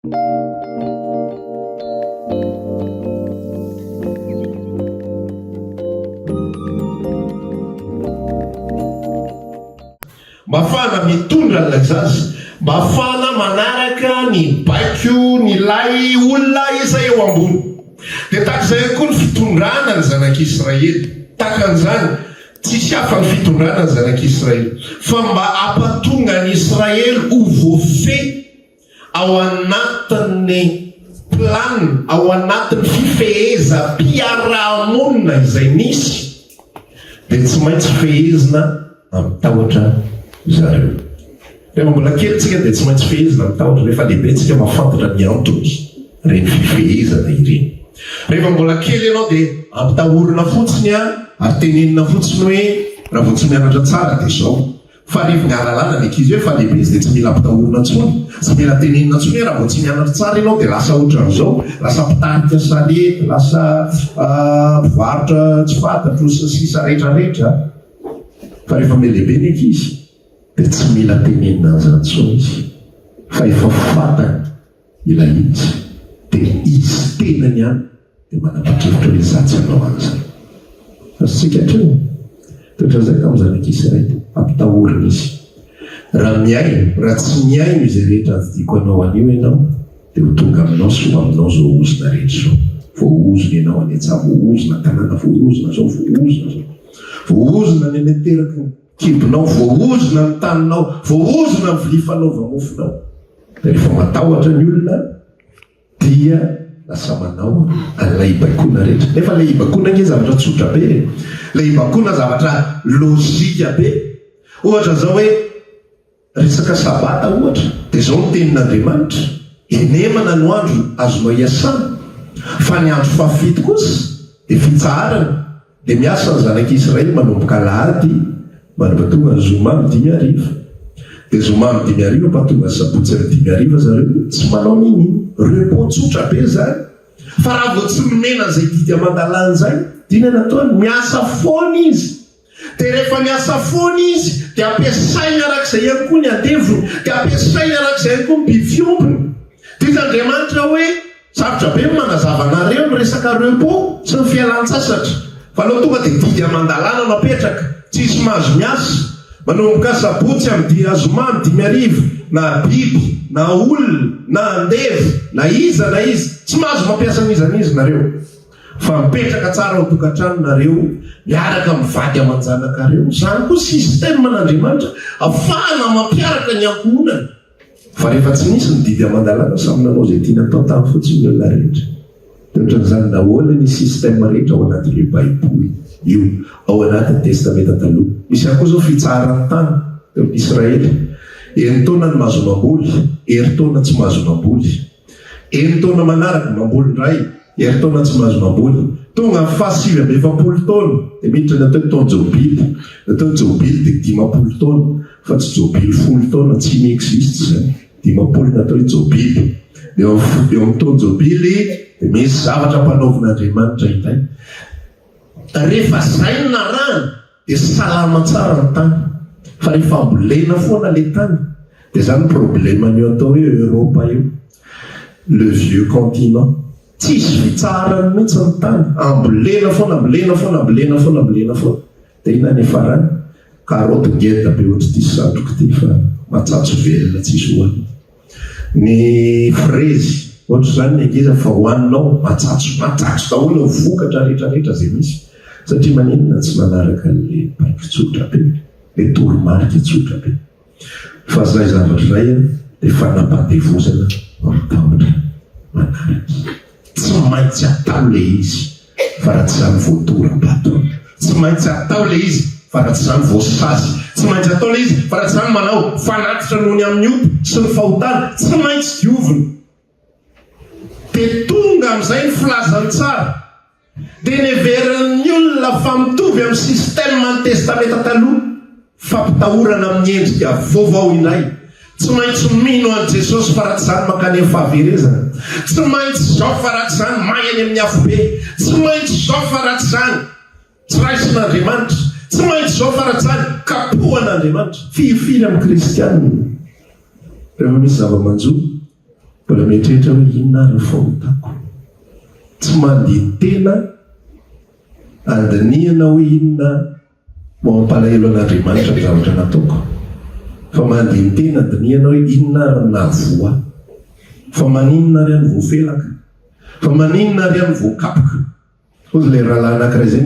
mba ahafahana mitondra ny lazazy, mba ahafahana manaraka ny baiko ny lay olona isa eo ambony. Dia takizay koa ny fitondrana ny zanak'Israely. Takan'izany tsisy hafa ny fitondrana ny zanak'Israely fa mba ampatonga ny Israely ho voafehy ao anatin'ny plany, ao anatin'ny fifehezam-piarahamonina izay nisy, dia tsy maintsy fehezina amin'ny tahotra zareo. Rehefa mbola kely tsika dia tsy maintsy fehezina amin'ny tahotra, rehefa lehibe tsika mahafantatra ny antony reny fifehezana ireny. Rehefa mbola kely ianao dia ampitahorina fotsiny ary tenenina fotsiny hoe raha vao tsy mianatra tsara dia izao. Fa rehefa mialalana ny ankizy hoe fa lehibe izy dia tsy mila ampitahorina intsony, tsy mila tenenina intsony hoe raha vao tsy mianatra tsara ianao dia lasa ohatran'izao, lasa mpitarika salety, lasa mpivarotra tsy fantatro sisa rehetrarehetra. Fa rehefa lehibe ny ankizy dia tsy mila tenenina an'izany intsony izy, fa efa fantany ilay izy, dia izy tenany ihany dia manapa-kevitra hoe zatsy anao an'izany. Fasitsika hatreo toetra izay tamin'ny zanak'Israely, ampitahorina izy. Raha miaino, raha tsy miaino izay rehetra azodiko anao anio ianao dia ho tonga aminao sy ho aminao zao ozona rehetra zao. Voaozona ianao any an-tsaha, voaozona tanàna, voaozona zao, voaozona zao, voaozona ny teraka kibonao, voaozona ny taninao, voaozona ny vilia fanaova-mofonao. Dia rehefa matahotra ny olona dia lasa manao an'ilay ibaikoana rehetra. Nefa ilay ibaikoana nge zavatra tsotra be, ilay ibaikoana zavatra lôzika be. Ohatra zao hoe resaka sabata ohatra, dia zao ny tenin'Andriamanitra, enemana no andro azonao iasana, fa ny andro fahafito kosa dia fitsaharana. Dia miasa ny zanak'Israely manomboka Alahady mandrapatonga ny zoma amin'ny 10:00, dia zoma amin'ny 10:00 patonga ny sabotsy amin'ny 10:00 zareo tsy manao nini, repos tsotra be zany. Fa raha vao tsy nomena zay didy aman-dalana zay, dina nataony miasa foana izy. Dia rehefa miasa foana izy dia ampiasainy arak'izay ihany koa ny andevony, dia ampiasainy arak'izay ihany koa ny biby fiompiny. Dia izy Andriamanitra hoe sarotra be manazava anareo ny resaka repos sy ny fialan-tsasatra, fa aloha tonga dia didy aman-dalana napetraka, tsisy mahazo miasa. Manomboka sabotsy amin'ny zoma amin'ny 10:00, na biby na olona na andevy na iza tsy mahazo mampiasa n'iza nareo, fa mipetraka tsara ao tokantrano nareo miaraka mivady aman-janakareo. Izany koa sisteman'Andriamanitra ahafahana mampiaraka ny ankohonana. Fa rehefa tsy nisy ny didy aman-dalana, samy nanao zay tiana atao tamin'ny fotsiny ny olona rehetra. Ohatran'izany daholo ny sistema rehetra ao anatin'io baiboly io, ao anatin'ny testamenta taloha. Misy ihany koa zao fitsaharan'ny tany teo amin'ny Israely. Eni-taona ny mahazo mamboly, eri-taona tsy mahazo mamboly. Eni-taona manaraka mamboly indray, eri-taona tsy mahazo mamboly. Tonga amin'ny 720 taona dia miditra ny atao taona jobily. Natao jobily dia 50 taona, fa tsy jobily 10 taona, tsy inexiste zany. 50 natao jobily. Dia eo amin'ny taona jobily dia misy zavatra mpanaovin'Andriamanitra indray. Rehefa zay ny narahana dia salama tsara ny tany. Fa rehefa ambolena foana ilay tany dia zany probleman'io atao hoe Europa io, le vieux continent. Tsisy fitsarany mihitsy ny tany, ambolena foana. Dia ina ny farany karoty ngeda be ohatry ty satroko ty, fa matsatso velona tsisy hoany. Ny frezy ohatra zany ny angeza fa hoaninao matsatso daholo vokatra rehetrarehetra zay misy, satria manenina tsy manaraka le baiko tsotra be, le toromarika tsotra be. Fa zay zavatra zay dia fanapandevozana mitahotra manaraka. Tsy maintsy atao le izy fa raha tsy zany voatoram-bato, tsy maintsy atao le izy fa raha tsy zany voasazy, tsy maintsy atao le izy fa raha tsy zany manao fanatitra nohony amin'ny oto sy ny fahotana, tsy maintsy diovina. Dia tonga amin'izay ny filazany tsara, dia neverin'ny olona fa mitovy amin'ny sistema ny testamenta taloha, fampitahorana amin'ny endrika vaovao indray. Tsy maintsy mino an' Jesosy fa raha tsy zany mankany amin'ny fahaverezana, tsy maintsy zao fa raha tsy zany may any amin'ny afobe, tsy maintsy zao fa raha tsy zany tsy raisin'Andriamanitra, tsy maintsy zao fa raha tsy zany kapohan'Andriamanitra. Fihifily amin'ny kristianina rehefa misy zava-manjo mbola mieritreritra hoe inona ary fahotako. Tsy mandihy tena andinihana hoe inona mampalahelo an'Andriamanitra ny zavatra nataoko, fa mandihy ny tena andinihana hoe inona ary nahavoa, fa maninona ary any voafelaka, fa maninona ary any voakapoka. Ozy ilay rahalahy anankiray izay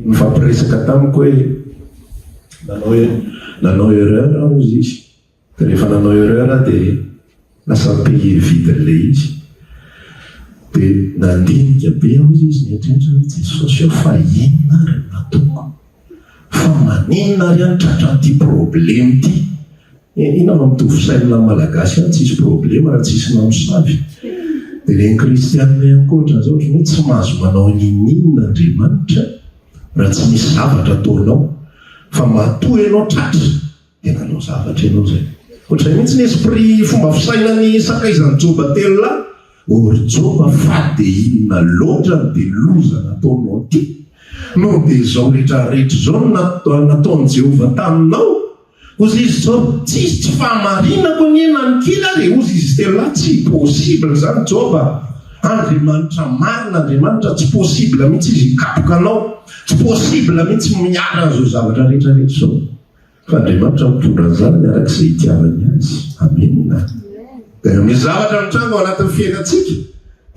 nifampiresaka tamiko hoe nanao erreur aho izy izy, dia rehefa nanao erreur dia lasa paye vidin'ilay izy. Dia nandinika be aho izy nieritreritra hoe Jesosy fa inona ary nataoko, fa maninona ary any tratran'ity problème ity. Ina fa mitovy saina malagasy any tsisy problème raha tsisy namosavy. Dia ilay kristianina ankoatra zao ohatran'ny hoe tsy mahazo manao ninina Andriamanitra raha tsy misy zavatra ataonao, fa matoa ianao tratra dia nanao zavatra ianao zay. Ohatr'izay mihitsy ny esprit fomba fisainany sakaizan'ny Joba telo lahy. Ory Joba fa dia inona loatra dia loza nataonao ty, no dia izao rehetrarehetra izao nataon'i Jehova taminao. Ozy izy Joba tsy fahamarinako ny nanikila dia ozy izy telo lahy tsy possible zany Joba. Andriamanitra marina, Andriamanitra tsy possible mihitsy izy hikapoka anao, tsy possible mihitsy miara an'izao zavatra rehetrarehetra izao. Fa Andriamanitra mitondra an'izany miarak'izay itiavany azy. Amena. Dia misy zavatra mitranga ao anatin'ny fiainantsika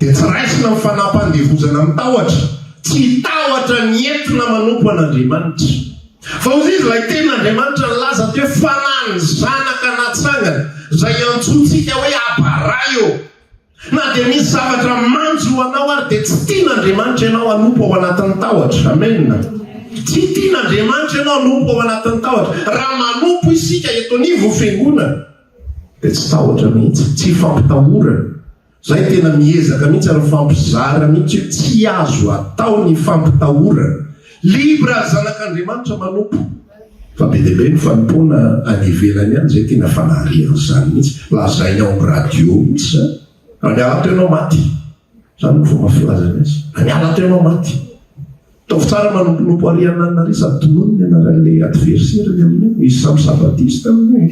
dia tsy raisina amin'ny fanam-pandevozana mitahotra, tsy tahotra ny entina manompo an'Andriamanitra. Fa ozy izy ilay ten'Andriamanitra nilaza teo fanahy ny zanaka natsangana izay antsointsika hoe Abarayo. Na dia misy zavatra manjo anao ary dia tsy tian'Andriamanitra ianao hanompo ao anatin'ny tahotra. Amena. Tsy tian'Andriamanitra ianao hanompo ao anatin'ny tahotra. Raha manompo isika eto anivo fiangonana dia tsy tahotra mihitsy, tsy fampitahorana. Zay tena miezaka mihitsy ary fampizara mihitsy hoe tsy azo atao ny fampitahorana. Libra zanak'Andriamanitra manompo. Fa be dia be ny fanompoana any ivelany any zay tena fanaharian'izany mihitsy. Lazaina ao amin'ny radio mihitsy. Aniala teo ianao maty. Zany no fomba filazana azy. Aniala teo ianao maty. Taovy tsara manomponompo ariana nary sady tomoniny anaran'ilay adversaire amin'io. Izy samy sabatista amin'io.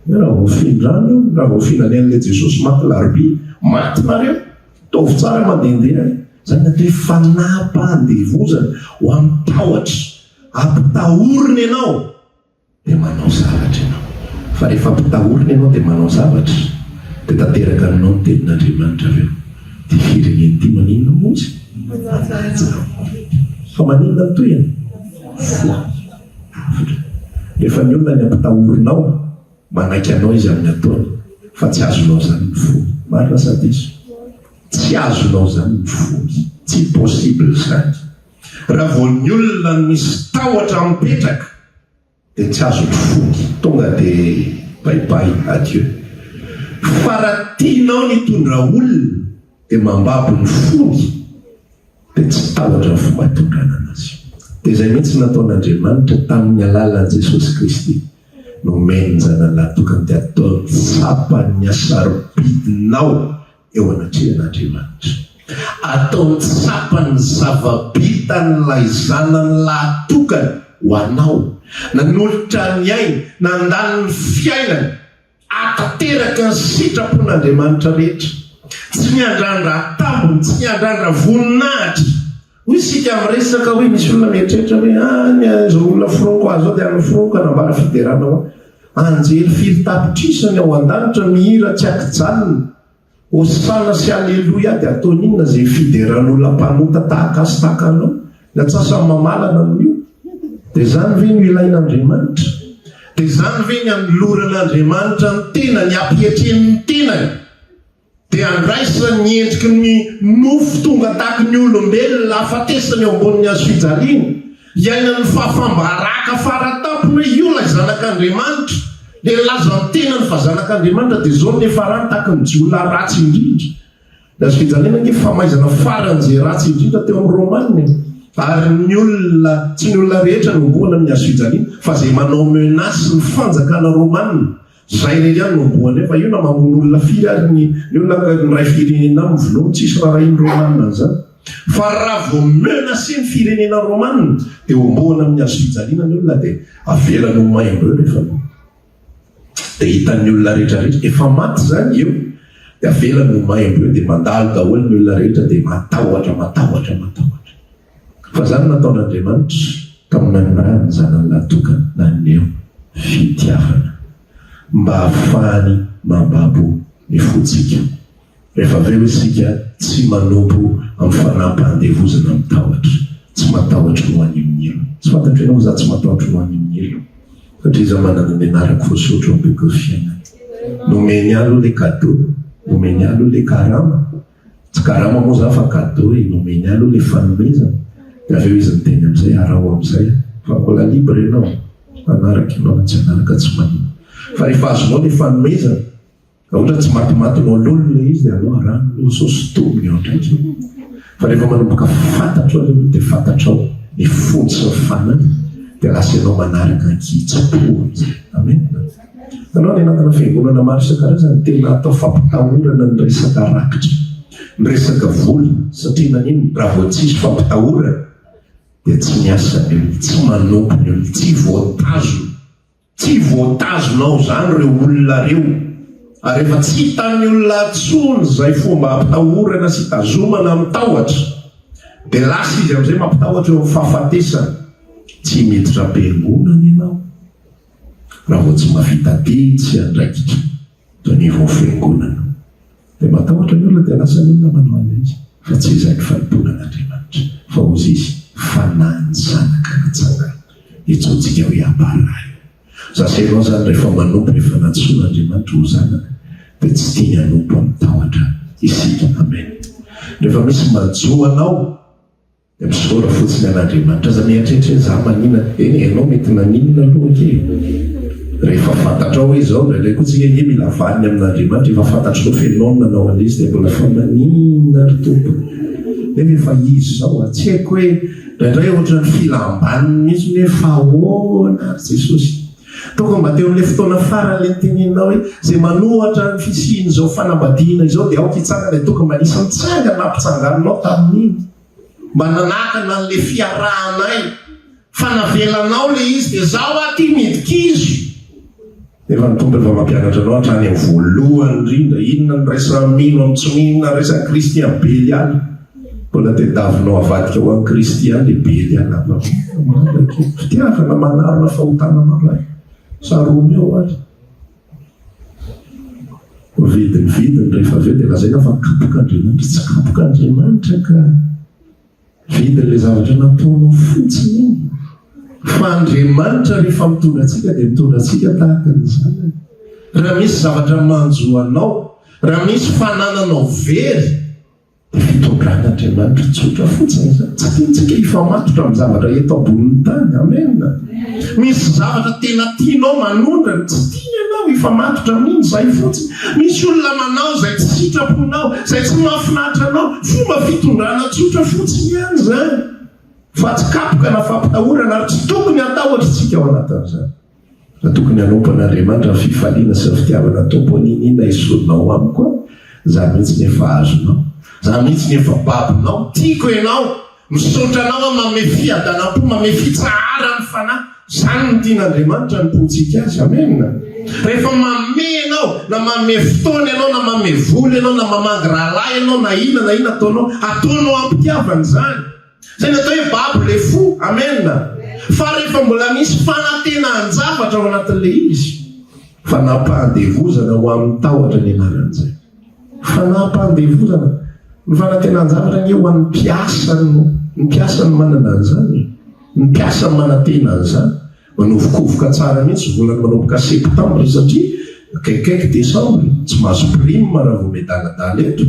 Raha voafindrano, raha voafinan'ilay Jesosy maty larbi, maty nareo. Taovy tsara mandehandeha. Zany natao hoe fanam-pandevozana ho amin'ny tahotra, ampitahorina ianao dia manao zavatra ianao. Fa rehefa ampitahorina ianao dia manao zavatra dia tanteraka aminao ny tenin'Andriamanitra avy eo. Dia fireneny ity maninona motsy? Fa maninona ny toyana? Fo. Rehefa ny olona ny ampitahorinao, manaiky anao izy amin'ny ataony, fa tsy azonao zany ny fo. Marina sa diso? Tsy azonao zany ny fo. Tsy possible zany. Raha vao ny olona misy tahotra mipetraka dia tsy azo ny fo. Tonga dia bye-bye, adieu. Fa raha tianao ny tondra olona dia mambabo ny fony dia tsy tahotra ny fomba tondrana anazy. Dia izay mihitsy nataon'Andriamanitra tamin'ny alalan'i Jesosy Kristy. Nomeny ny zanany tokony dia ataony tsapany asarobidinao eo anatrehan'Andriamanitra. Ataony tsapany zava-bitan'ilay zanany lahatokany ho anao. Nanolotra ny ainy, nandany ny fiainany, atateraka ny sitrapon'Andriamanitra rehetra. Tsy niandrandra tambony, tsy niandrandra voninahitra. Hoy isika miresaka hoe misy olona mieritreritra hoe izao olona firongo azo dia any firongo anambara fiderana ao. Anjely firy tapitrisany ao an-danitra mihira tsy akijanona. Hosana sy aleloia dia ataony inona izay fideran'olona mpanota tahaka azy tahaka anao. Ny atsasany mamalana amin'io. Dia izany ve no ilain'Andriamanitra? Dia izany ve ny anoloran'Andriamanitra ny tena, ny ampietren'ny tenany? Dia andraisany ny endriky ny nofo tonga tahaka ny olombelona afatesany eo ambonin'ny hazo fijaliana. Iainany fahafambaraka faratampony hoe io ilay zanak'Andriamanitra. Dia laza ny tenany fa zanak'Andriamanitra dia izao ny farany tahaka ny jiolona ratsy indrindra. Dia hazo fijaliana ange famaizana faran'izay ratsy indrindra teo amin'ny Romanina. Ary ny olona, tsy ny olona rehetra no omboana amin'ny hazo fijaliana, fa izay manao menasy ny fanjakana Romanina. Zay rery ihany no omboana fa io na mamono olona firy ary ny olona ray firenena mivonomy tsisy raha iny Romanina zany. Fa raha vao menasy ny firenena Romanina dia omboana amin'ny hazo fijaliana ny olona dia avelany maimbo eo rehefa dia hitan'ny olona rehetrarehetra efa maty zany eo. dia avelany no maimbo eo dia mandalo daholo ny olona rehetra dia matahotra fa zany nataon'Andriamanitra tamina ny rany zanany natokana na neo fitiavana mba hahafahany mambabo ny fotsika rehefa aveo isika tsy manompo amin'ny fanampahndevozana mitahotra tsy matahotra no any amin'ny elo tsy fantatro ianao za tsy matahotra no any amin'ny elo satria za manana ny anarako voasotro ambeko fiainana nomeny alo le cadeau nomeny alo le karama tsy karama moa za fa cadeau nomeny alo le fanomezana dia aveo izy miteny amin'izay arao amin'izay fa mbola libre ianao manaraka ianao tsy anaraka tsy manino fa rehefa azonao le fanomezana ohatra tsy matimatinao lolo le izy dia alao rano lo sosotominy ao ndraiky fa rehefa manomboka fantatrao dia fantatrao ny fony sy ny fanany dia lasa ianao manaraka ankitsapo amen anao ny anatana fiangonana maro isan-karazany tena atao fampitahorana ny resaka rakitra ny resaka vola satria nanino raha vao tsisy fampitahorana dia tsy miasa ny olo tsy manompo ny olo tsy voatazonao zany reo olona reo ary rehefa tsy hitan'ny olona tsony zay fomba hampitahorana sy hitazomana mitahotra dia lasa izy amin'izay mampitahotra eo amin'ny fahafatesana tsy miditra am-piangonana ianao raha vao tsy mavita tetsy andraikitra toy ny vao fiangonana dia matahotra ny olona dia lasa ny olona manao an'izy fa tsy izay ny fanomponan'Andriamanitra fa ozy izy fanany zanaka natsangana itsontsika hoe abarayo zasainao zany rehefa manompo rehefa natsoan'Andriamanitra ho zanaka dia tsy tia ny hanompo amitahotra isika amen rehefa misy manjoanao dia misaora fotsiny an'Andriamanitra aza miatretra za manina eny ianao mety naninona aloha ke rehefa fantatrao hoe izao ndraindray koa tsika nge mila vaniny amin'Andriamanitra efa fantatro fenao nanao an'izy dia mbola fa maninona ry tompo nefa efa izy zao tsy haiko hoe ndraindray ohatra ny filambaniny mihitsy hoe fahoana ary Jesosy toko mba teo amin'ilay fotoana farany le niteneninao hoe zay manohatra ny fisiany izao fanambadiana izao dia aoka hitsangana dia toko mba nisy mitsanga nampitsanganinao tamin'iny mba nanakana n'le fiarahanay fanavelanao le izy dia zaho aty midikizo efa ny tompo efa mampianatra anao hatrany amin'ny voalohany indrindra inona ny resaka mino amin'ny tsy minona resaka kristian Belialy mbola dia davinao avadika ho an'ny kristian le Belialy fitiavana manarona fahotana maray saromy eo azy vidiny rehefa aveo dia lazaina fa kapoka Andriamanitra tsy kapoka Andriamanitra ka vidiny le zavatra nataonao fotsiny iny fa Andriamanitra rehefa mitondra atsika dia mitondra atsika tahaka n'izany raha misy zavatra manjoanao raha misy fanananao very dia fitondran'Andriamanitra tsotra fotsiny zany tsy tiantsika hifamatotra amin'ny zavatra eto ambonin'ny tany amen misy zavatra tena tianao manondrana tsy tianao hifamatotra amin'iny zay fotsiny misy olona manao zay tsy sitraponao zay tsy mahafinaritra anao fomba fitondrana tsotra fotsiny ihany zany fa tsy kapoka na fampitahorana ary tsy tokony atahotra tsika ao anatin'izany fa tokony hanompo an'Andriamanitra ny fifaliana sy ny fitiavana tompony inona isonao amiko za mihitsy nefa azonao za mihitsy nefa babonao tiako ianao misaotra anao mame fiadanam-po mame fitsarany fanahy zany ny tian'Andriamanitra ny pontsika azy amen rehefa mame ianao na mame fotoana ianao na mame vola ianao na mamangy rahalahy ianao na ina ataonao ampitiavany zany zay natao hoe babo le fo amen fa rehefa mbola misy fanantena an-javatra ao anatin'le izy fanapahandevozana ho amin'ny tahotra ny anaran'izay fanapahandevozana ny fanantena an-javatra nye ho an'ny mpiasany manana an'izany ny mpiasany manantena an'izany manovokovoka tsara mihitsy volany manomboka septambra satria kaikaiky desambra tsy mahazo prime raha vao medaladala eto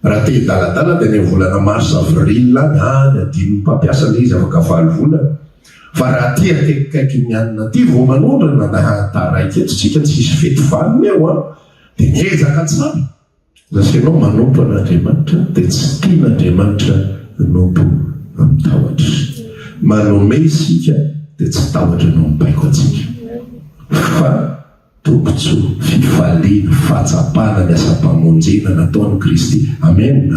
raha te daladala dia ny volana mars avril any adiny mpampiasa le izy afaka 7 volana fa raha ty akaikikaiky mianina ty vao manondrana nahataraiky eto tsika tsy isy fety valiny eo dia niezaka tsara zasanao manompo an'Andriamanitra dia tsy tian'Andriamanitra nompo amin'ny tahotra manome isika dia tsy tahotra no mipaiko atsika fa tombotso fifaliana fahatsapana ny asa-pamonjena nataon'i Kristy amen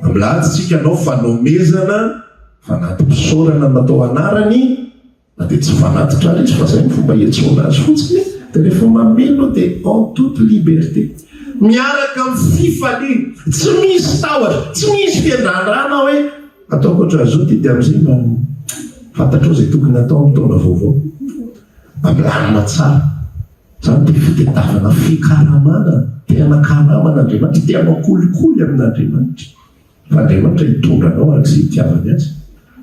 milahatsika anao fanomezana fanaty mpisaorana natao anarany na dia tsy fanatitra izy fa zay ny fomba hiantsoana azy fotsiny dia rehefa mameno dia en toute liberté miaraka amin'ny fifaliana, tsy misy tahotra, tsy misy fiandrandrana hoe ataoko ohatran'izao ty dia amin'izay mba fantatrao izay tokony atao amin'ny taona vaovao. Amlanina tsara. Zany dia fitadiavana fikaramana, tena karaman'Andriamanitra, tena kolikoly amin'Andriamanitra. Fa Andriamanitra hitondra anao arak'izay itiavany azy.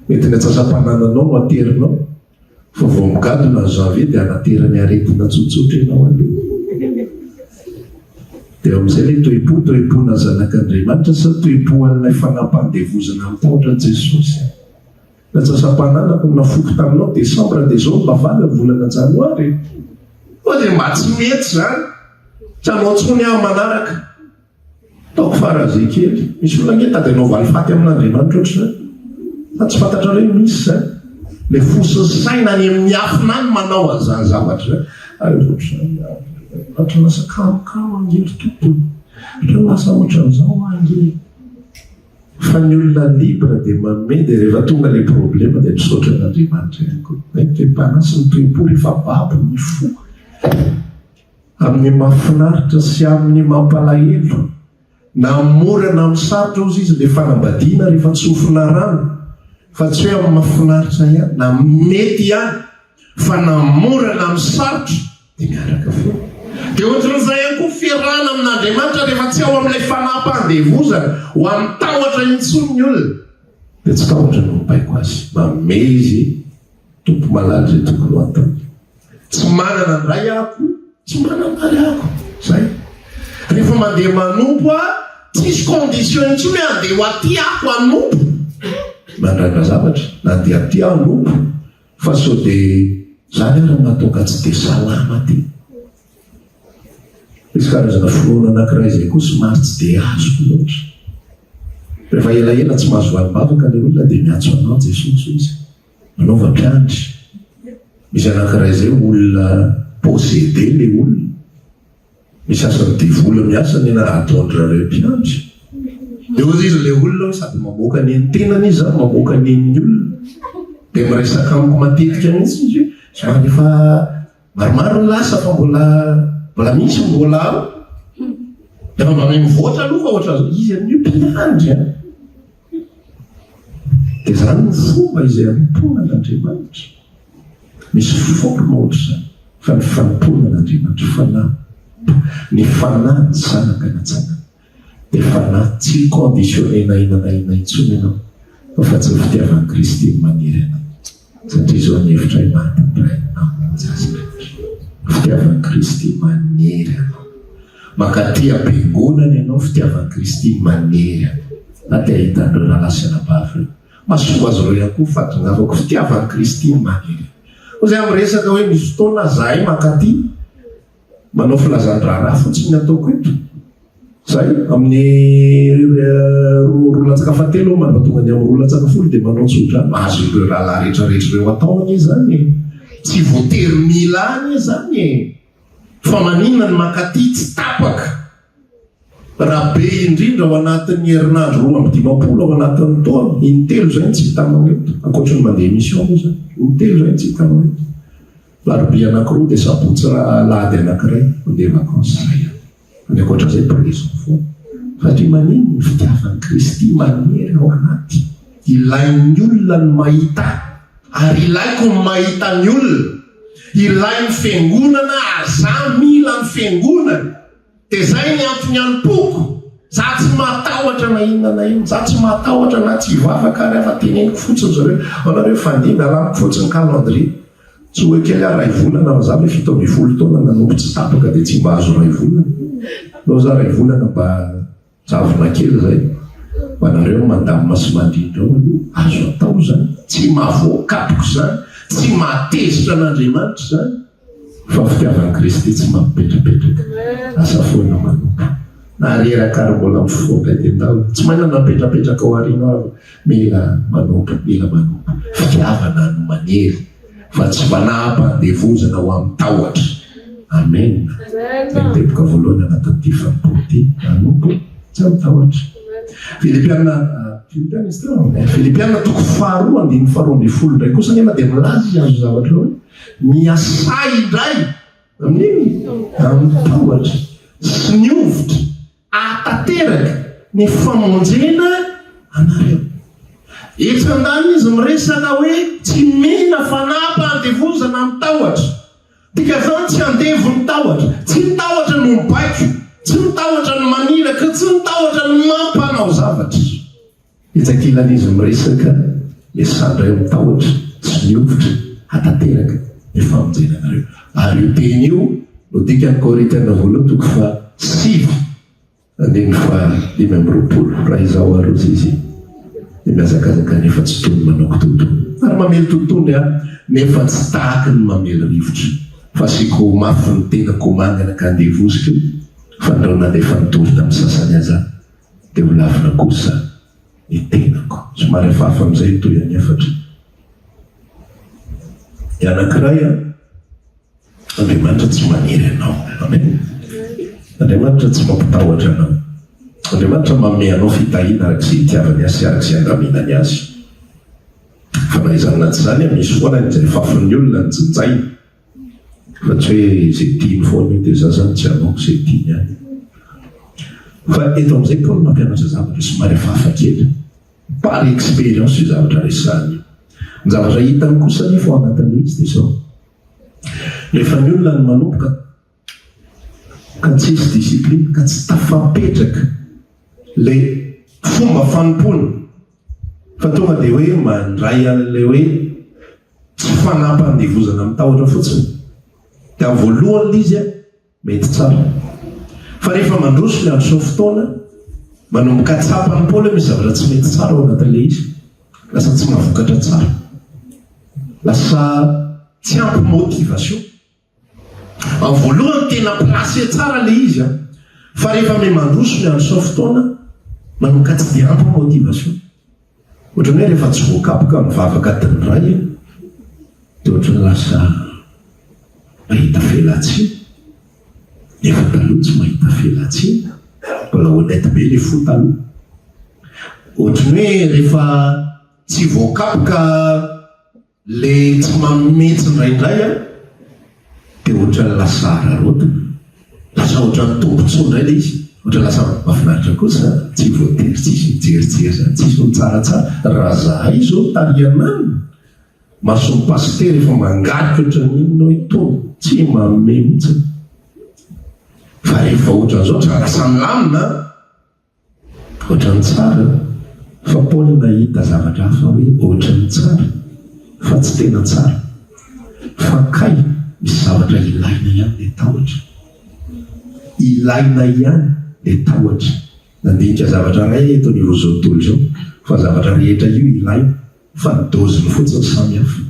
Mety ny atsasam-panananao no aterinao, fa vao migadona ny janvier dia anaterany aretina tsotsotra ianao aloha. Dia amin'izay ilay toe-pona zanak'Andriamanitra sa toe-po an'ilay fanam-pandevozana amin'ny taotran'i Jesosy. Ny atsasam-pananako nafoky taminao desambra dia izao mavana volana janoary. Dia mba tsy mety zany, tsy hanao tsony amin'ny manaraka. Taoko farazay kely, misy olona nge tady anao valifaty amin'Andriamanitra ohatr'izany. Fa tsy fantatra hoe misy zany. Le fosiny saina any amin'ny afina any manao an'izany zavatra zany. Ary ohatr'izany, ohatra lasa kamokamo angery tompony. Ohatra lasa ohatran'izao angery. Fa ny olona libra dia manome dia rehefa tonga ilay problema dia misaotra an'Andriamanitra ihany koa. Mety hoe mpanasy ny toe-po rehefa babo ny fo. Amin'ny mahafinaritra sy amin'ny mampalahelo, na mora na misarotra ozy izy dia fanambadiana rehefa tsofina rano, fa tsy hoe amin'ny mahafinaritra ihany na mety ihany, fa na mora na misarotra dia miaraka fo. Dia ohatran'izay ihany koa fiarahana amin'Andriamanitra rehefa tsy ao amin'ilay fanam-pandevozana ho amin'ny tahotra intsony ny olona dia tsy tahotra no mibaiko azy, manome izy tompo malala izay tokony ho atao. Tsy manana ny ray ako, tsy manana ny ray ako. Zay. Rehefa mandeha manompo tsisy condition intsony hoe andeha ho aty ako hanompo. Mandraga zavatra, na andeha aty hanompo, fa sao dia zany ary nataoka tsy dia salama ty. Misy karazana finoana anankiray izay koa somary tsy dia azoko loatra. Rehefa elaela tsy mahazo valibavaka ilay olona dia miantso anao Jesosy izy. Manaova mpiandry. Misy anankiray izay olona possédé ilay olona. Misy asany divola miasa ny atondra ilay mpiandry. Dia ozy izy ilay olona sady mamoaka ny tenany izy, mamoaka ny olona. Dia miresaka amiko matetika mihitsy izy hoe somary efa maromaro ny lasa fa mbola misy mbola ao. Dia mba mivoatra aloha fa ohatra izy amin'io mpiandry. Dia zany ny fomba izay hanompoana an'Andriamanitra. Misy forme ohatr'izany, fa ny fanompoana an'Andriamanitra fanahy. Ny fanahy ny zanaka natsanana. Dia fanahy tsy conditionné na inana intsony ianao, fa tsy fitiavan'i Kristy maniry anao. Satria izao ny hevitra imaty fitiavan'i Kristy maniry anao. Makaty am-piangonana ianao fitiavan'i Kristy maniry anao. Aty ahitandreo rahalasana bavy. Mahasoa azy ireo ihany koa fatongavako fitiavan'i Kristy maniry. Izay amin'ny resaka hoe misy fotoana zahay makaty manao filazan-draharaha fotsiny ataoko eto. Zay amin'ny roa latsaka fahatelo manao tonga ny amin'ny roa latsaka folo dia manao tsotra mahazo ireo rahalahy rehetrarehetra ireo ataony zany. Tsy voatery mila any zany. Fa maninona ny makaty tsy tapaka. Raha be indrindra ao anatin'ny herinandro 2 ao anatin'ny taona, intelo zay tsy hitanao eto. Ankoatra ny mandeha mission moa zany. Intelo zay tsy hitanao eto. Larobia anankiroa dia sabotsy lahady anankiray mandeha vakansa zay. Ny ankoatra izay présent foana. Satria maninona ny fitiavan'i Kristy maniry ao anaty. Ilain'ny olona ny mahita, ary ilaiko ny mahita ny olona. Ilain'ny fiangonana, aza mila ny fiangonana. Dia zay ny antony hanom-poko. Za tsy matahotra na inona na inona, za tsy matahotra na tsy hivavaka ary afa teneniko fotsiny zareo. Anareo fandimby alamiko fotsiny calendrier. Tsy hoe kely ray volana za hoe 17 taona nanompo tsy tapaka dia tsy mba azo ray volana. Nao za ray volana mba zavona kely zay. Manareo mandamina sy mandrindra ao aloha azo atao zany. Tsy mahavoakapoko zany, tsy mahatezitra an'Andriamanitra zany. Fa fitiavan'i Kristy tsy mampipetrapetraka. Asa foana manompo. Na reraka ary mbola mifoaka dia ndao. Tsy mainona napetrapetraka ao aoriana ao. Mila manompo, mila manompo. Fitiavana no manery. Fa tsy fanam-pandevozana ho amin'ny tahotra. Amen. Teboka voalohany anatin'ity fanompo ity. Manompo tsy amin'ny tahotra. Filipianina toko 2:12 indray kosa nefa dia milaza azo zavatra hoe miasay indray amin'iny amin'ny tahotra sy ny ovitra atateraka ny famonjena anareo. Eto andany izy miresaka hoe tsy mihina fanapa andevozana amin'ny tahotra. Dika zany tsy andevo ny tahotra, tsy ny tahotra no mibaiko, tsy ny tahotra no manilaka, tsy ny tahotra no mampanao zavatra. Itsakilan'izy miresaka le sandray amin'ny tahotra sy niofotra atateraka ny famonjena anareo. Ary io teny io no dikany Korintena voalohany toko fa 7 andiny fa 5 raha izao arozy izy dia miazakazaka nefa tsy tony manao tontolo ary mamely tontolo nefa tsy tahaka ny mamely rivotra fa siko mafy ny tenako manganaka andevozika fa ndraona dia efa nitory tamin'ny sasany aza dia holavina kosa ny tenako somary afafa amin'izay toy any efatra. Ny anankiray Andriamanitra tsy maniry anao. Amen. Andriamanitra tsy mampitahotra anao. Andriamanitra manome anao fitahiana arak'izay itiavany azy sy arak'izay andaminany azy. Fa naizana tsy zany misy foana izay fafin'ny olona ny jinjaina. Fa tsy hoe izay tiany foana dia za zany tsy anao izay tiany ihany. Fa eto amin'izay Paoly mampianatra zavatra somary hafahafa kely. Par expérience io zavatra resahany. Ny zavatra hitany kosa nefa ao anatin'ilay izy dia izao. Rehefa ny olona ny manomboka ka tsy hisy discipline, ka tsy tafapetraka ilay fomba fanompony, fa tonga dia hoe mandray an'ilay hoe tsy fanampandevozana amin'ny tahotra fotsiny. Dia voalohany izy mety tsara. Fa rehefa mandroso ilay andro fotoana, manomboka tsapany Paoly misy zavatra tsy mety tsara ao anatin'ilay izy, lasa tsy mahavokatra tsara, lasa tsy ampy motivation. Amin'ny voalohany tena placé tsara ilay izy, fa rehefa me mandroso ny andro fotoana, manomboka tsy dia ampy motivation. Ohatran'ny hoe rehefa tsy voakapoka mivavaka adiny ray dia ohatran'ny lasa mahita felatsia. Nefa taloha tsy mahita felatsia, mbola honnête be ilay fo taloha. Ohatran'ny hoe rehefa tsy voakapoka le tsy mametsy indraindray dia ohatran'ny lasa ararotina, lasa ohatran'ny tombontsoa indray ilay izy, ohatran'ny lasa mahafinaritra kosa tsy voatery tsisy mijerijery zany, tsisy ny tsaratsara. Raha zahay izao tarianany mason'ny paster efa mangadika ohatran'inona itony tsy manome mihitsy. Fa rehefa ohatran'izao tsy lasa milamina, ohatran'ny tsara. Fa Paoly nahita zavatra hafa hoe ohatran'ny tsara fa tsy tena tsara. Fa kay misy zavatra ilaina ihany ilay tahotra. Ilaina ihany ilay tahotra. Nandinika zavatra ray eto ny rozo tontolo izao, fa zavatra rehetra io ilaina, fa ny doziny fotsiny samy hafa.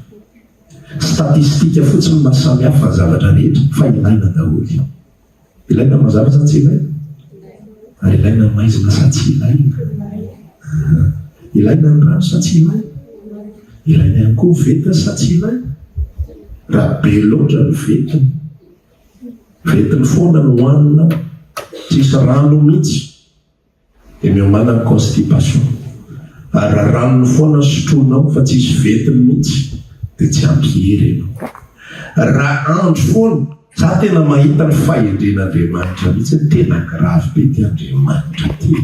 Statistika fotsiny ma samy hafa zavatra rehetra, fa ilaina daholo. Ilaina mazava sa tsy ilaina? Ary ilaina maizina sa tsy ilaina? Ilaina ny rano sa tsy ilaina? Ilaina ihany koa veta sa tsy ilaina? Raha be loatra ny vetiny, vetiny foana no hohanina, tsisy rano mihitsy, dia miomana ny constipation. Ary raha rano foana sotronao fa tsisy vetiny mihitsy dia tsy ampy hery ianao. Raha andro foana, za tena mahita ny fahendren'Andriamanitra mihitsy, tena grave be ty Andriamanitra ty,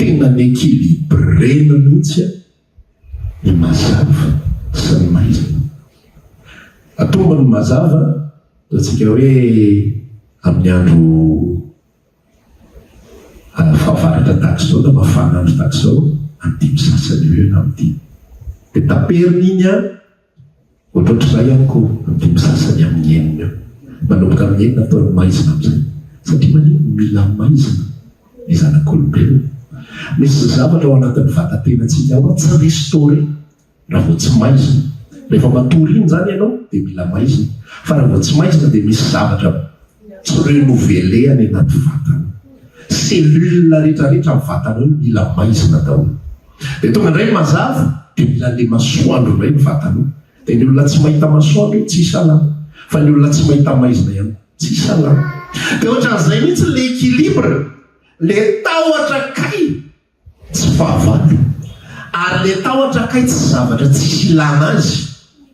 tena ny équilibrena mihitsy ny mazava sy ny maizina. Atomba ny mazava ataontsika hoe amin'ny andro fahavaratra tahaka izao na mafana andro tahaka izao, andimy sasany eo na amin'ny 5. Dia taperina iny ohatrohatr'izay ihany koa andimy sasany amin'ny 9 eo. Manomboka amin'ny 9 ataony maizina amin'izay, satria manino mila maizina ny zanak'olombelona. Misy zavatra ao anatin'ny vatantenantsika ao tsy restauré raha vao tsy maizina. Rehefa matory iny zany ianao dia mila maizina, fa raha vao tsy maizina dia misy zavatra tsy renouvelé any anaty vatana. Cellule rehetrarehetra amin'ny vatana io mila maizina daholo. Dia tonga indray mazava dia mila le masoandro indray ny vatana io. Dia ny olona tsy mahita masoandro tsy salama, fa ny olona tsy mahita maizina ihany tsy salama. Dia ohatran'izay mihitsy le équilibre, le tahotra kay tsy fahavalo, ary le tahotra kay tsy zavatra tsy ilana azy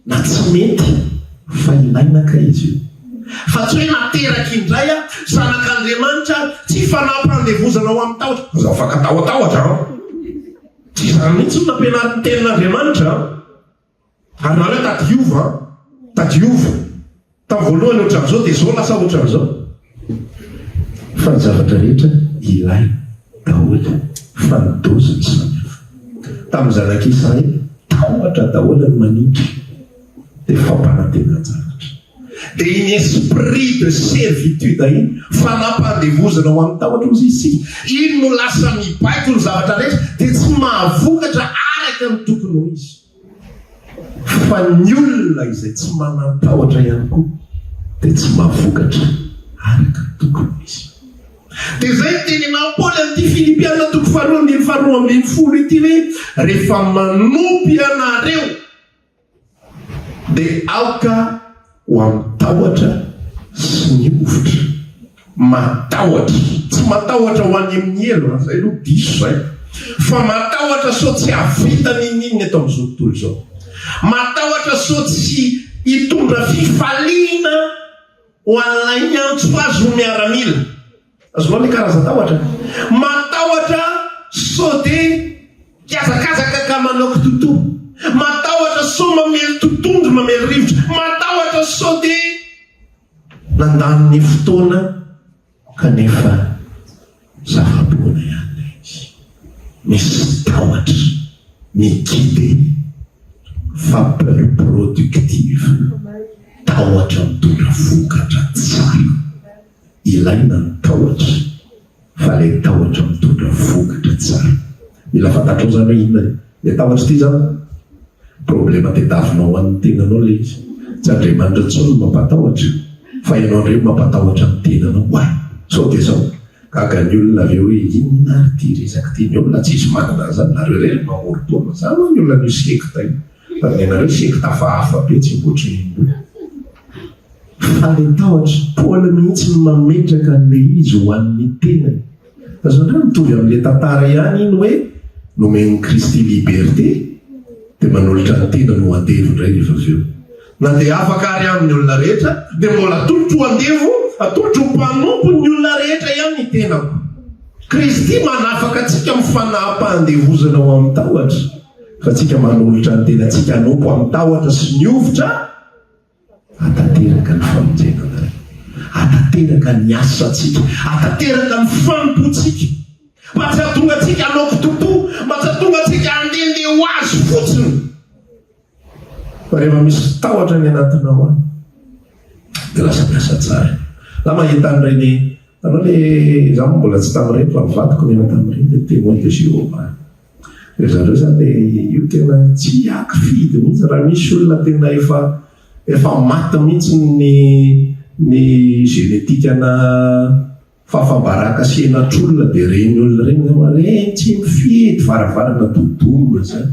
na tsy mety, fa ilaina kay izy io. fa tsy hoe nateraky indray a zanak'Andriamanitra tsy fanampandevozana ho amin'ny tahotra zaho afaka tahotahotra tsy zany mihitsy no nampianarin'ny tenin'Andriamanitra ary nareo tadiova tamin'ny voalohany ohatran'izao dia zao lasa ohatran'izao fa ny zavatra rehetra ilay daholo fa nidoziny samihafa tamin'ny zanak'Israely tahotra daholo ny manindry dia fampanantenanjavatra dia iny esprit de servitude iny fanampandevozana ho amin'ny tahotra ozy isika iny no lasa mibaiko ny zavatra rehetra dia tsy mahavokatra araka ny tokony ho izy fa ny olona izay tsy manan-tahotra ihany koa dia tsy mahavokatra araka ny tokony ho izy. Dia zay teninao Paoly amin'ity Filipiana toko 4:12 ity hoe rehefa manompy ianareo dia aoka ho amin'ny tahotra sy ny ovitra matahotra tsy matahotra ho any amin'ny elo zay aloha diso zay fa matahotra so tsy havitany ininy eto amin'izao tontolo izao matahotra so tsy hitondra fifaliana ho an'ilay antso azo miaramila azonao le karazan-tahotra matahotra so dia kiazakazaka ka manao kitotoa matahotra so mamely totoandro mamely rivotra matahotra so dia nandany ny fotoana kanefa zava-boana ihany izy misy tahotra miguide vapeur productive tahotra mitondra vokatra tsara ilaina ny tahotra fa ilay tahotra mitondra vokatra tsara mila fantatrao zany hoe inona le tahotra ity zany problema tediavinao amin'ny tenanao le izy tsy Andriamanitra intsony no mampatahotra fa ianao indray mampatahotra amin'ny tenanao oay sao dia sao gaga ny olona avy hoe inona ary ty resaka ty ny olona tsisy manana zany nareo re mamorom-poana zany ny olona nio sekta iny fa ny anareo sekta hafahafa be tsy mboatra ino fa le tahotra Paoly mihitsy no mametraka an'le izy ho an'ny tenany azondray mitovy amin'le tantara ihany iny hoe nomen'ny Kristy liberté dia manolotra ny tenany ho andevo indray rehefa avy eo na dia afaka ary amin'ny olona rehetra dia mbola atolotro ho andevo atolotro ho mpanompo ny olona rehetra ihany ny tenako Kristy manafaka antsika mifanampandevozana ho amin'ny tahotra fa tsika manolotra ny tenantsika hanompo amin'ny tahotra sy ny ovitra atateraka ny famonjenana atateraka ny asantsika atateraka ny fampontsika mba tsy hatonga atsika hanao kitotoa mba tsy hatonga atsika handehandeha ho azy fotsiny fa rehefa misy tahotra ny anatinao any dia lasa miasa tsara la mahita an'ireny anao le za mbola tsy tamin'ireny fa mivadiko mena tamin'ireny dia témoin de Jéhovah dia zareo zany le io tena tsy akifidy mihitsy raha misy olona tena efa maty mihitsy ny genetikana fahafabaraka sy henatr'olona dia reny olona reny tsy mifidy varavarana dodonina zany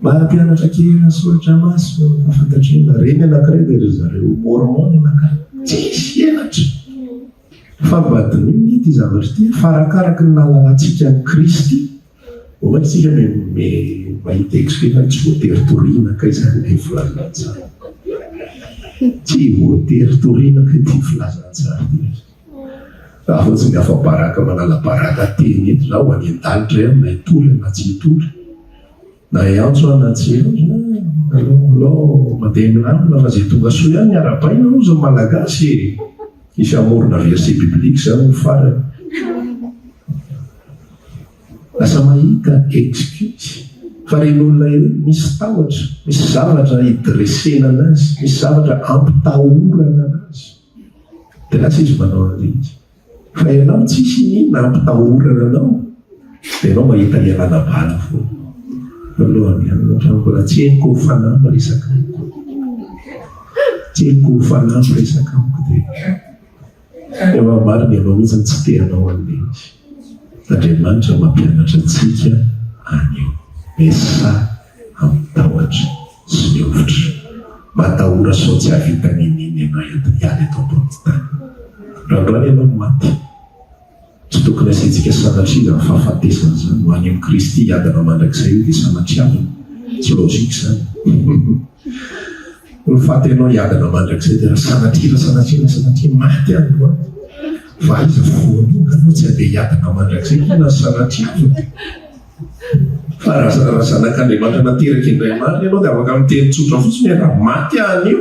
mampianatra kely soratra maso afantatrina reny anankiray dia ry zareo mormony anankiray tsisy henatra fa vadiny io ity zavatra ity farakaraka ny nalalantsika ny Kristy omatsika mahita explique tsy voatery ka izany le filazantsara tsy voatery torinaka ity filazantsara raha fotsiny afa-baraka manala-baraka teny eto na ho any an-danitra ihany na hitory na tsy hitory na iantso na tsy lao mandeha milamina fa zay tonga soa ihany miara-baina ozy ny malagasy ifamorona verset biblique zany ny farany lasa mahita excuse fa reny olona misy tahotra misy zavatra hidresena anazy misy zavatra ampitahorana anazy dia lasa izy manao an'izy fa ianao tsisy nina ampitahorana anao dia ianao mahita ialana bala foana alohany mbola tsy henoko ho fanampy resaka amiko tsy henoko ho fanampy resaka amiko dia efa marina ianao mihitsy tsy teanao an'le izy Andriamanitra mampianatra antsika anio mesa amin'ny tahotra sy ny ovitra matahora sao tsy havita nininy ianao hialy eto ambony tany randroany ianao maty tsy tokony asiantsika sanatria zany fahafatesana zany ho any amin'ny Kristy hiadana mandrakizay io dia sanatriavana tsy lozika zany Olfaty ianao hiadana mandrakizay dia sanatria maty any loa. Va iza foana anao tsy andeha hiadana mandrakizay na sanatria. Fa raha zanak'Andriamanitra nateraka indray marina ianao dia afaka miteny tsotra fotsiny hoe raha maty any io.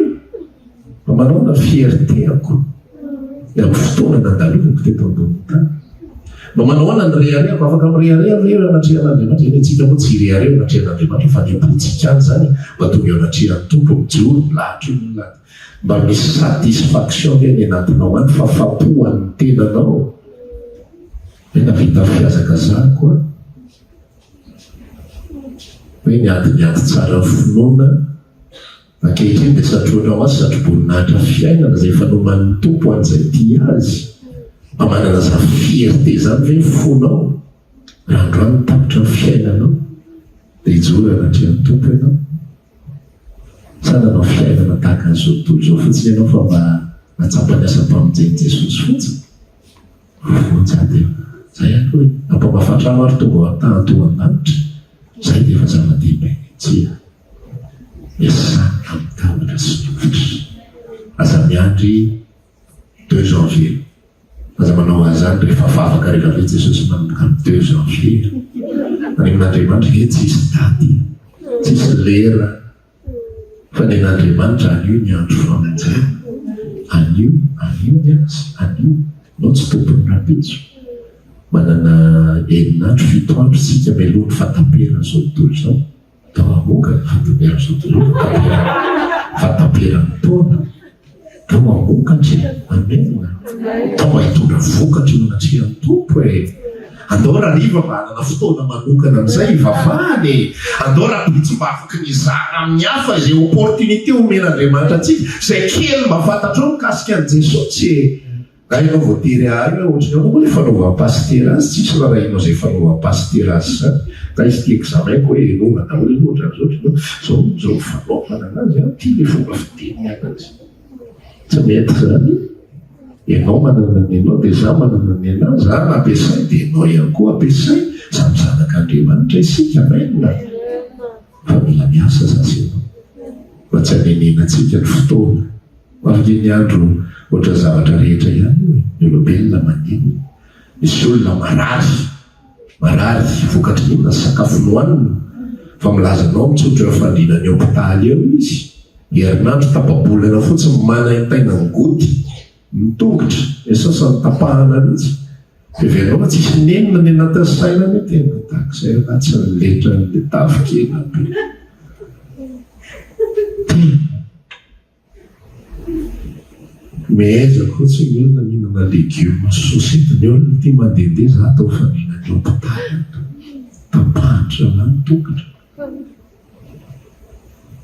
Fa manao na fiertéako dia amin'ny fotoana nandalovako teto ambony tany. No manao ana ny rehareako afaka mirehareo anatrehan'Andriamanitra. Eny antsika moa tsy hirehareo anatrehan'Andriamanitra fa nipotsika any zany mba tonga eo anatrehan'ny tompo mijoro milahatra io milahatra. Mba misy satisfaction hoe ny anatinao any fahafapohan'ny tenanao. Hoe navita fiazaka zany koa. Hoe niady tsara finoana. Ankehitriny dia satroanao azy satroboninahitra fiainana izay fanoman'ny tompo an'izay tia azy. Mba manana za fierté zany hoe fonao. Raha androany tapitra ny fiainanao dia hijoro anatrehan'ny tompo ianao. Sana anao fiainana tahaka an'izao tontolo izao fotsiny ianao fa mba natsapany asa-pamonjeny Jesosy fotsiny. Vonjady eo. Zay ihany hoe ampamafatra maro tonga ao an-tahantoan-danitra. Zay dia efa zava-dehibe tsia. Miasana amin'ny tavatra sy nyofitra. Aza miandry 2 janvier. Aza manao azany rehefa fafaka rehefa ve Jesosy manomboka amin'ny 2 janvier. Amin'Andriamanitra hoe tsisy daty, tsisy lera. Fa ny an'Andriamanitra anio ny andro famonjena. Anio ny azy, anio. Nao tsy tompony rapitso. Manana herinandro 7 andro sika melohany fataperana zao tontolo izao. Tao amoka ny fataperana zao tontolo. Fataperana taona. Tao amoka ny amenona. Tao ahitondra vokatra io anatrehan'ny tompo e. Andao raha riva mba hanana fotoana manokana amin'izay ivavahany. Andao raha pitsy mba afaka nizara amin'ny hafa izay opportunité omen'Andriamanitra antsika. Izay kely mba fantatrao mikasika an'i Jesosy e. Na ianao voatery ahy ohatrany anao le fanaovam-pasitera azy tsisy raha ianao izay fanaovam-pasitera azy zany. Ka izy tia examen koa hoe enona daholo loatra zao fanaovana anazy tia le fomba fiteny anazy. Tsy mety zany. Ianao manana ny anao dia za manana ny anazy. Za nampiasay dia ianao ihany koa ampiasay. Samy zanak'Andriamanitra isika menina. Fa mila miasa zasy ianao. Mba tsy hanenenantsika ny fotoana. Afaka ny andro ohatra zavatra rehetra ihany hoe ny olombelona manino. Misy olona marary vokatry inona sakafo nohanina. Fa milazanao mitsotra fandriana ny hôpitaly eo izy. Herinandro tapabolana fotsiny manaintaina ny gody. Mitongotra, sasany tapahana mihitsy. Veveanao tsisy nenina ny anatin'ny saina ny tena tahak'izay anatsy ny letra ny tafo kely be. Miezaka fotsiny olona mihinana legioma sy sosety. Ny olona tia mandehandeha za atao fanina ny hôpitaly. Tapahatra na mitongotra.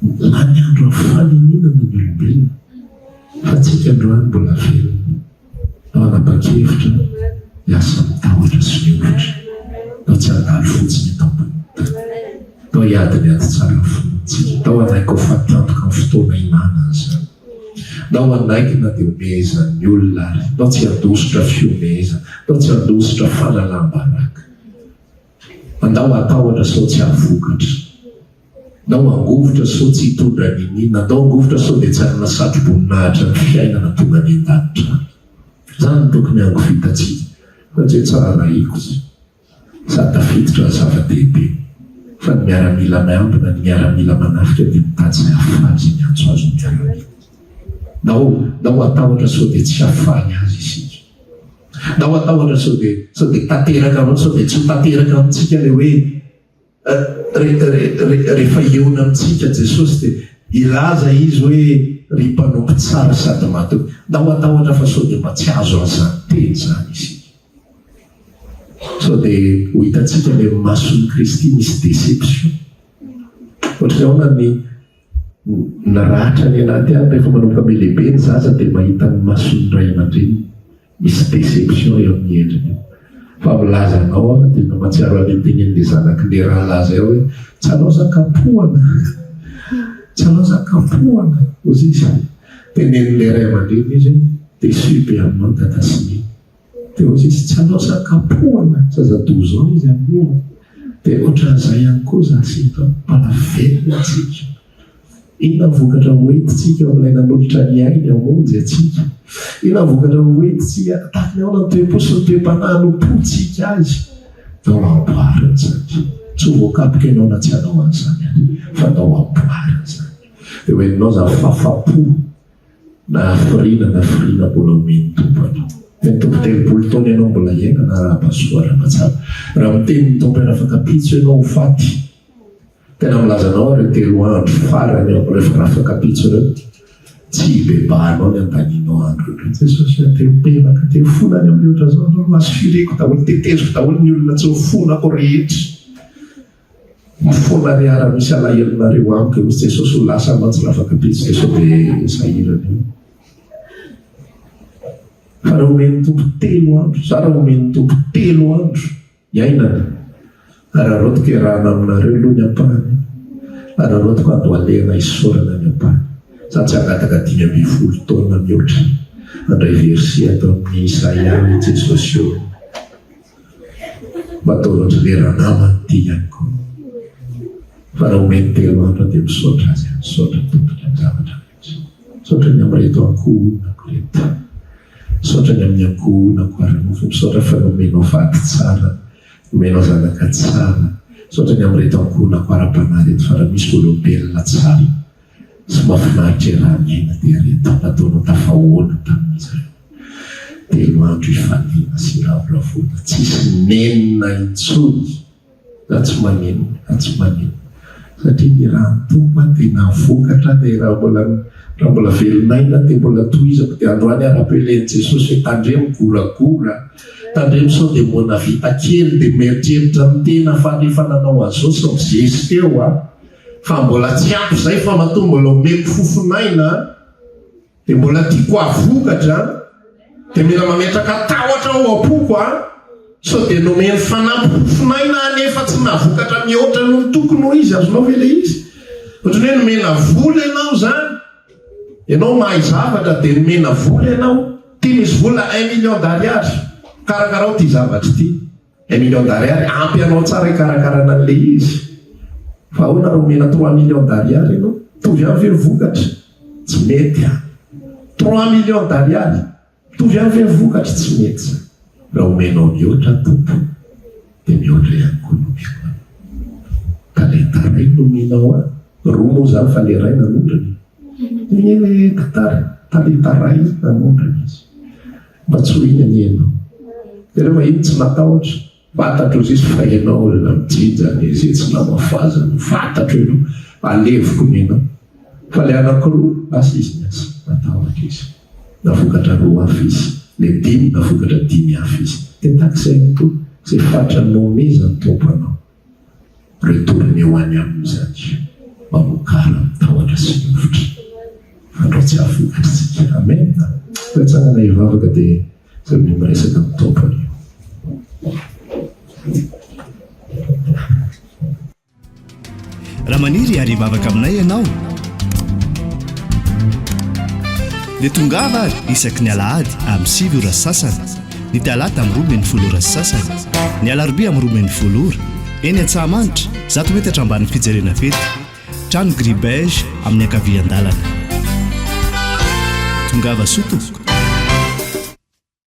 Na ny andro afaninana ny olombelona. Fa tsika androany mbola velona. Ao anapa-kevitra hiasa mitahotra sy miofitra. Tao tsy handalo fotsiny eto ambony tany. Tao hiady tsara fontsika. Tao anaiko fahatantoka ny fotoana hinanana zany. Tao anaiky na dia omezan'ny olona ary. Tao tsy handositra fiomeza. Tao tsy handositra fanalam-baraka. Andao atahotra sao tsy havokatra. Andao angovotra sao tsy hitondra ninina. Andao angovotra sao dia tsy hanana satroboninahitra ny fiainana tonga ny an-danitra. Zany tokony angovitantsika. Fa tsy tsara iko sady tafiditra ny zava-dehibe. Fa ny miaramila miambina, ny miaramila manafika dia mitady hafaly ny antsoazo ny miaramila. Ndao atahotra sao dia tsy hafaly azy isika. Ndao atahotra sao dia tanteraka aminao, sao dia tsy tanteraka amintsika le hoe rehefa eona amintsika Jesosy dia ilaza izy hoe ry mpanompo tsara sady matoky. Ndao atahotra fa sao dia mba tsy azo azany teny zany isika. Sao dia ho hitantsika le mason'ny Kristy misy déception. Ohatrany ahoana ny rahatra ny anaty any rehefa manomboka melehibe ny zaza dia mahita ny mason'ny ray aman-dreny misy déception eo amin'ny endriny. Fa milazanao aho dia mahatsiaro any tenin'ilay zanaky le raha laza eo hoe tsy anao zakapoana. Tsy anao zakapoana. Ozy izy tenen'ilay ray aman-dreny izy déçu be aminao dada sy ny. Dia ozy izy tsy anao zakapoana. Zaza-12 ans izy amin'io. Dia ohatran'izay ihany koa zasy mpanavelona antsika. inona vokatra hoentintsika amin'ilay nanolotra ny ainy amonjy atsika, inona vokatra hoentintsika takiny ao na toe-posy ny toe-pananompontsika azy dao amboariny zany, tsy voakapoka ianao na tsy hanao an'izany any fa dao amboariny zany. Dia hoe ianao zany fahafapo na firina mbola omeny tompony. Ny tompo telopolo taona ianao mbola iaina na raha-pahasoarana tsara. Raha miteny ny tompo iana afaka pitso ianao ho faty. Tena milazanao ireo 3 andro farany ao rehefa raha afaka pitso ireo. Tsy bebanao ny andaninao andro ireo. Jesosy ateo-pemaka teo fonany amin'ny oatra zao anao azo fireko daholo teteziko daholo ny olona tsy fonako rehetra. Mifona ry ara-misy alahelinareo amiko misy Jesosy ho lasa mantsy raha afaka pitso Jesosy dia sahirana io. Fa raha omeny tompo 3 andro, sa raha omeny tompo 3 andro iainana, ararotoka irahana aminareo aloha ny ampahany, ararotoka andohalena isorana ny ampahany. Za tsy hangataka 5 taona mihoatra andray versi atao amin'ny Isaia Jesosy io mba atao ohatry le raha namany ty ihany koa. Fa raha omeny 3 andro dia misaotra azy, misaotra tompony amin'ny zavatra rehetra, misaotra ny amin'ny reto ankohonako reto, misaotra ny amin'ny ankohonako ara-mofo, misaotra fa nomenao faty tsara, nomenao zanaka tsara, misaotra ny amin'ny reto ankohonako ara-panahy reto fa raha misy olombelona tsara sy mahafinaritra raha miaina dia reto nataonao tafahoana tamin'izy ireo. 3 andro ifaliana sy ravoravona, tsisy nenina intsony, za tsy manenina satria ny raha tompo dia navokatra dia raha mbola velonaina dia mbola tohizako dia androany ara-pelen'i Jesosy hoe tandremo goragora, tandremo sao dia mona vita kely dia mieritreritra ny tena fa rehefa nanao azao sy mizezy teo fa mbola tsy ampy izay fa matoa mbola omeko fofonaina dia mbola tiako avokatra dia mila mametraka tahotra ao apoko sao dia nomeny fanampy fofonaina nefa tsy navokatra mihoatra no tokony ho izy. Azonao ve ilay izy? Ohatrany hoe nomena vola ianao zany, ianao mahay zavatra dia nomena vola ianao, tia misy vola 1 million d'ariary, karakarao ty zavatra ty 1 million d'ariary, ampy anao tsara hikarakarana an'ilay izy. Fa ahoana raha omena 3 million d'ariary ianao, tovy avy ve vokatra? Tsy mety 3 million d'ariary, tovy avy ve vokatra? Tsy mety. Raha omenao mihoatra tompo dia mihoatra ihany koa nomeko. Talenta ray nomenao roa moa zany fa le ray nanondrany, ny talenta ray nanondrany izy mba tsy ho inany ianao. Dia rehefa iny tsy matahotra, fantatro izy fa ianao olona mijinjana izy tsy namafazana, fantatro ianao aleviko ny ianao. Fa le anankiroa lasa izy ny asa matahotra izy, navokatra 2 hafa izy, le 5 navokatra 5 hafa izy. Dia takizay to izay fatra nomezany tompo anao retoriny eo any amin'izany mamokara mitahotra sy mivotra fa andreo tsy avokatra tsika. Amen. Fitsangana hivavaka dia zay miresaka amin'ny tompony. Raha maniry ary hivavaka aminay ianao dia tongava ary isaky ny alahady amin'ny 7 ora sasany, ny talata amin'ny 12 ora sasany, ny alarobia amin'ny 12 ora. Eny Antsahamanitra 100 metatra ambany fijerena fety, trano Gribege amin'ny ankavian-dalana. Tongava sotomboka.